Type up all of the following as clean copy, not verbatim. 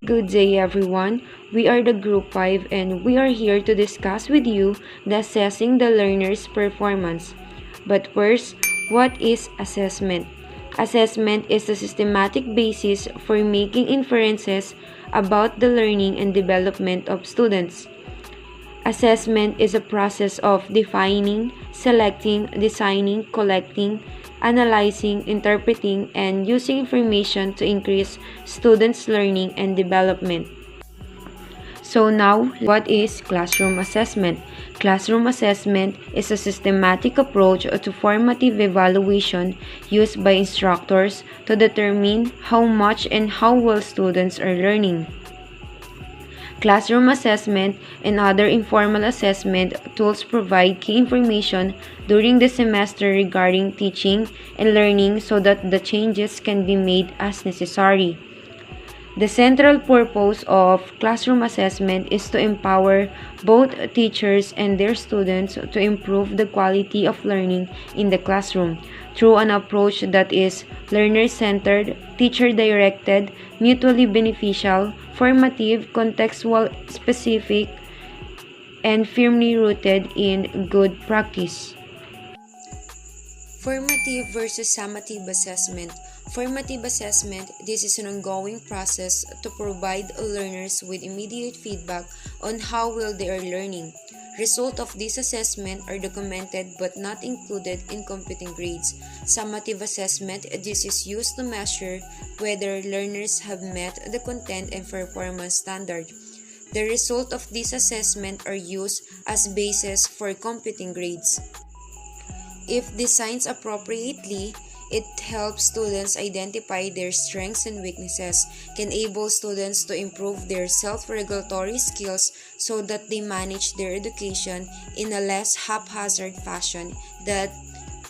Good day, everyone. We are the Group 5 and we are here to discuss with you the assessing the learner's performance. But first, what is assessment? Assessment is the systematic basis for making inferences about the learning and development of students. Assessment is a process of defining, selecting, designing, collecting, analyzing, interpreting, and using information to increase students' learning and development. So now, what is classroom assessment? Classroom assessment is a systematic approach to formative evaluation used by instructors to determine how much and how well students are learning. Classroom assessment and other informal assessment tools provide key information during the semester regarding teaching and learning so that the changes can be made as necessary. The central purpose of classroom assessment is to empower both teachers and their students to improve the quality of learning in the classroom through an approach that is learner-centered, teacher-directed, mutually beneficial, formative, contextual specific, and firmly rooted in good practice. Formative versus summative assessment. Formative assessment, this is an ongoing process to provide learners with immediate feedback on how well they are learning. Results of this assessment are documented but not included in computing grades. Summative assessment, this is used to measure whether learners have met the content and performance standard. The results of this assessment are used as basis for computing grades. If designed appropriately, it helps students identify their strengths and weaknesses, can enable students to improve their self-regulatory skills so that they manage their education in a less haphazard fashion that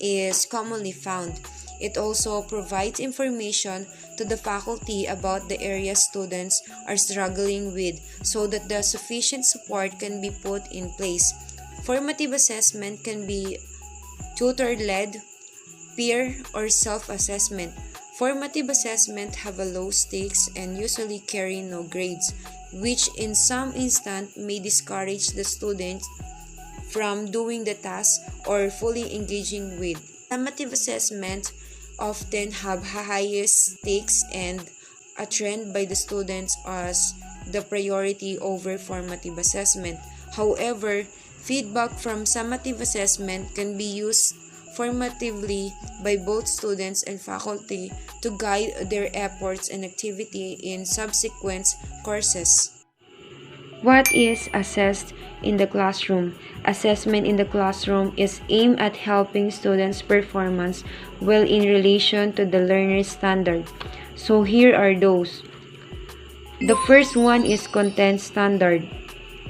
is commonly found. It also provides information to the faculty about the areas students are struggling with so that the sufficient support can be put in place. Formative assessment can be tutor-led, peer, or self-assessment. Formative assessment have a low stakes and usually carry no grades, which in some instances may discourage the student from doing the task or fully engaging with. Summative assessment often have highest stakes and a trend by the students as the priority over formative assessment. However, feedback from summative assessment can be used formatively by both students and faculty to guide their efforts and activity in subsequent courses. What is assessed in the classroom? Assessment in the classroom is aimed at helping students' performance well in relation to the learner's standard. So here are those. The first one is content standard.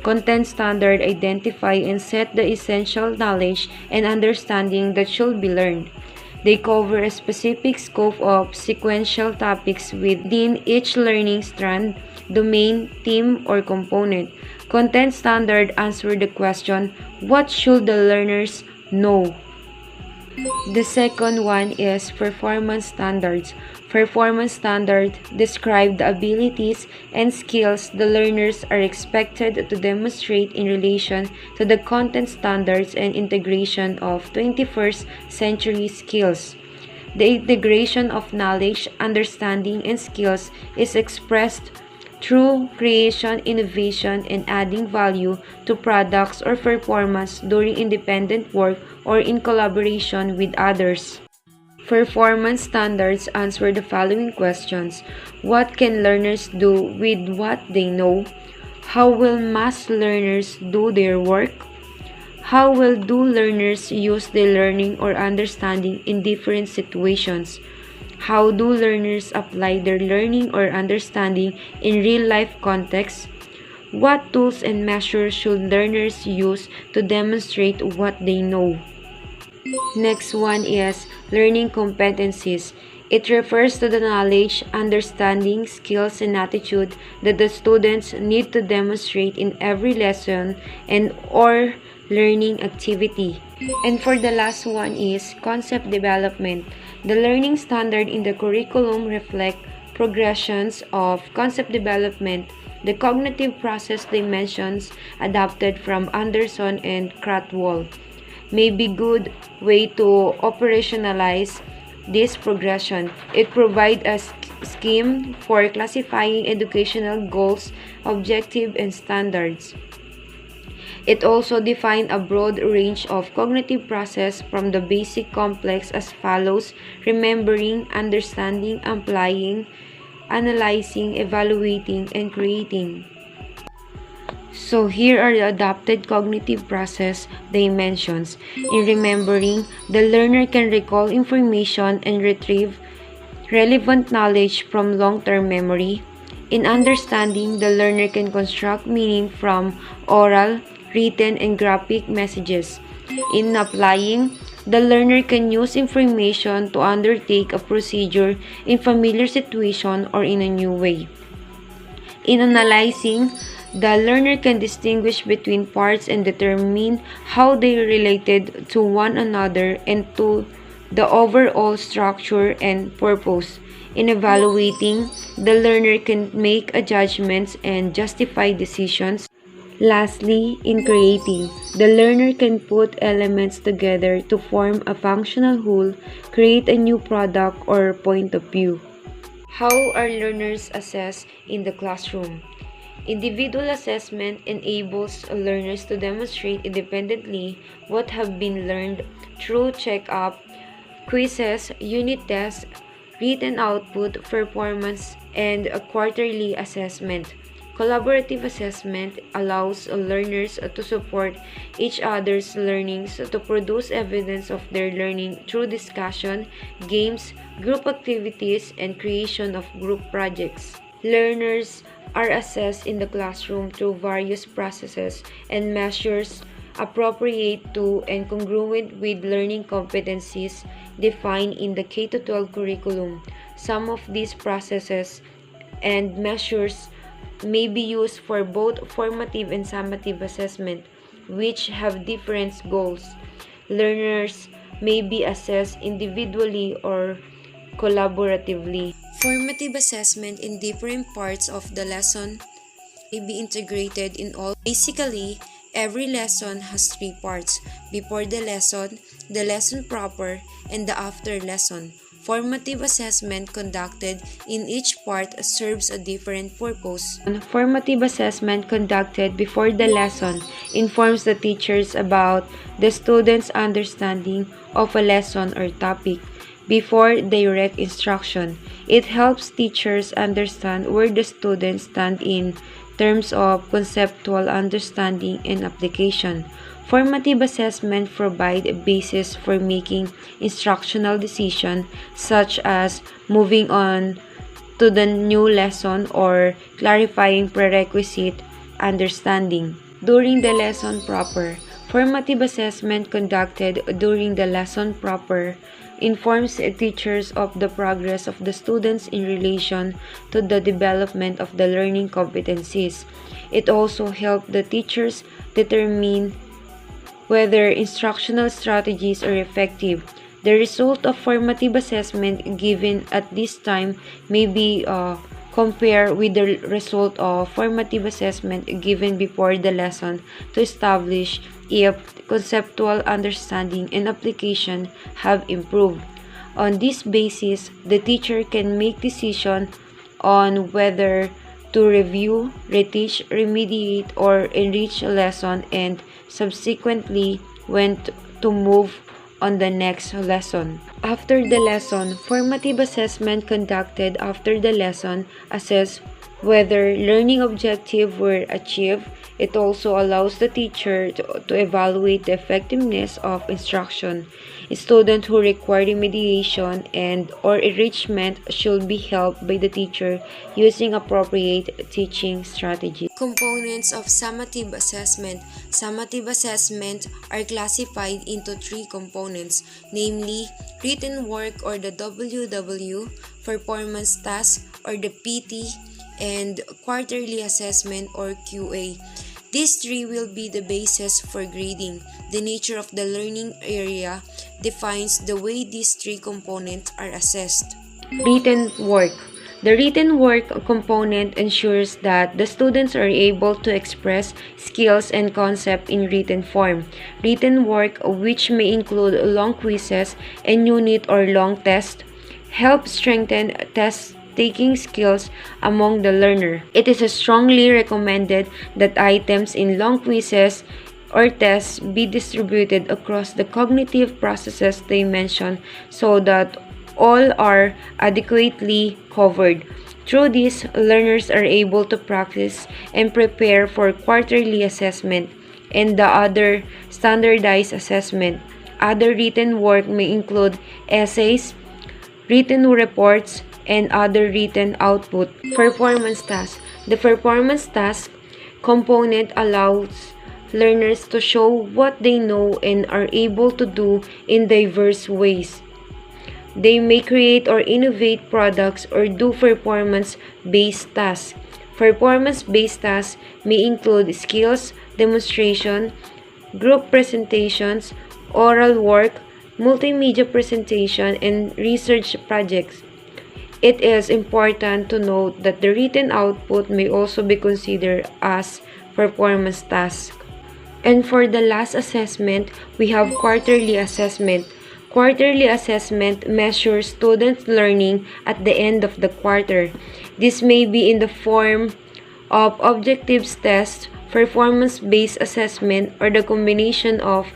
Content standard identify and set the essential knowledge and understanding that should be learned. They cover a specific scope of sequential topics within each learning strand, domain, theme, or component. Content standard answer the question, what should the learners know? The second one is performance standards. Performance standards describe the abilities and skills the learners are expected to demonstrate in relation to the content standards and integration of 21st century skills. The integration of knowledge, understanding, and skills is expressed through creation, innovation, and adding value to products or performance during independent work or in collaboration with others. Performance standards answer the following questions. What can learners do with what they know? How will mass learners do their work? How well do learners use their learning or understanding in different situations? How do learners apply their learning or understanding in real-life contexts? What tools and measures should learners use to demonstrate what they know? Next one is learning competencies. It refers to the knowledge, understanding, skills, and attitude that the students need to demonstrate in every lesson and or learning activity. And for the last one is concept development. The learning standard in the curriculum reflect progressions of concept development, the cognitive process dimensions adapted from Anderson and Krathwohl may be good way to operationalize this progression. It provides a scheme for classifying educational goals, objectives, and standards. It also defines a broad range of cognitive process from the basic complex as follows: remembering, understanding, applying, analyzing, evaluating, and creating. So here are the adapted cognitive process dimensions. In remembering, the learner can recall information and retrieve relevant knowledge from long-term memory. In understanding, the learner can construct meaning from oral, written, and graphic messages. In applying, the learner can use information to undertake a procedure in familiar situation or in a new way. In analyzing, the learner can distinguish between parts and determine how they are related to one another and to the overall structure and purpose. In evaluating, the learner can make judgments and justify decisions. Lastly, in creating, the learner can put elements together to form a functional whole, create a new product or point of view. How are learners assessed in the classroom? Individual assessment enables learners to demonstrate independently what have been learned through check-up, quizzes, unit tests, written output, performance, and a quarterly assessment. Collaborative assessment allows learners to support each other's learnings to produce evidence of their learning through discussion, games, group activities, and creation of group projects. Learners are assessed in the classroom through various processes and measures appropriate to and congruent with learning competencies defined in the K-12 curriculum. Some of these processes and measures may be used for both formative and summative assessment, which have different goals. Learners may be assessed individually or collaboratively. Formative assessment in different parts of the lesson may be integrated in all. Basically, every lesson has three parts: before the lesson proper, and the after lesson. Formative assessment conducted in each part serves a different purpose. Formative assessment conducted before the lesson informs the teachers about the students' understanding of a lesson or topic. Before direct instruction, it helps teachers understand where the students stand in terms of conceptual understanding and application. Formative assessment provides a basis for making instructional decisions such as moving on to the new lesson or clarifying prerequisite understanding. During the lesson proper, formative assessment conducted during the lesson proper informs teachers of the progress of the students in relation to the development of the learning competencies. It also helps the teachers determine whether instructional strategies are effective. The result of formative assessment given at this time may be compared with the result of formative assessment given before the lesson to establish if conceptual understanding and application have improved. On this basis, the teacher can make decisions on whether to review, reteach, remediate, or enrich a lesson and subsequently when to move on the next lesson. After the lesson, formative assessment conducted after the lesson assess whether learning objectives were achieved. It also allows the teacher to evaluate the effectiveness of instruction. Students who require remediation and or enrichment should be helped by the teacher using appropriate teaching strategies. Components of summative assessment. Summative assessment are classified into three components, namely written work or the WW, performance task or the PT, and quarterly assessment or QA. These three will be the basis for grading. The nature of the learning area defines the way these three components are assessed. Written work. The written work component ensures that the students are able to express skills and concepts in written form. Written work, which may include long quizzes and unit or long tests, help strengthen test-taking skills among the learner. It is strongly recommended that items in long quizzes or tests be distributed across the cognitive processes they mention so that all are adequately covered. Through this, learners are able to practice and prepare for quarterly assessment and the other standardized assessment. Other written work may include essays, written reports, and other written output. Performance task. The performance task component allows learners to show what they know and are able to do in diverse ways. They may create or innovate products or do performance-based tasks. Performance-based tasks may include skills, demonstration, group presentations, oral work, multimedia presentation, and research projects. It is important to note that the written output may also be considered as performance task. And for the last assessment, we have quarterly assessment. Quarterly assessment measures students' learning at the end of the quarter. This may be in the form of objectives tests, performance-based assessment, or the combination of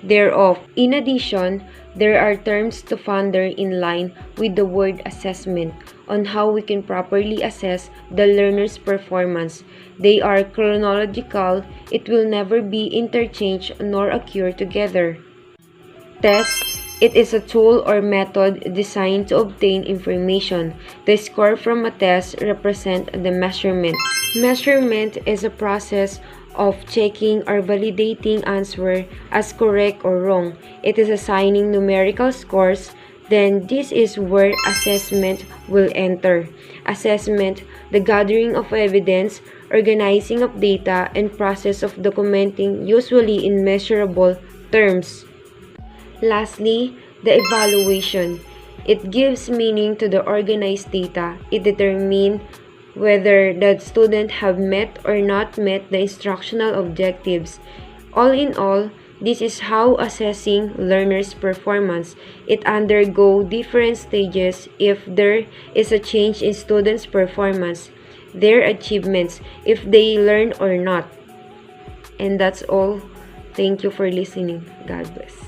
thereof. In addition, there are terms to ponder in line with the word assessment on how we can properly assess the learner's performance. They are chronological. It will never be interchanged nor occur together. Test. It is a tool or method designed to obtain information. The score from a test represents the measurement. Measurement is a process of checking or validating answer as correct or wrong. It is assigning numerical scores. Then this is where assessment will enter. Assessment, the gathering of evidence, organizing of data, and process of documenting, usually in measurable terms. Lastly, the evaluation. It gives meaning to the organized data. It determines whether the student have met or not met the instructional objectives. All in all, this is how assessing learners' performance. It undergoes different stages if there is a change in students' performance, their achievements, if they learn or not. And that's all. Thank you for listening. God bless.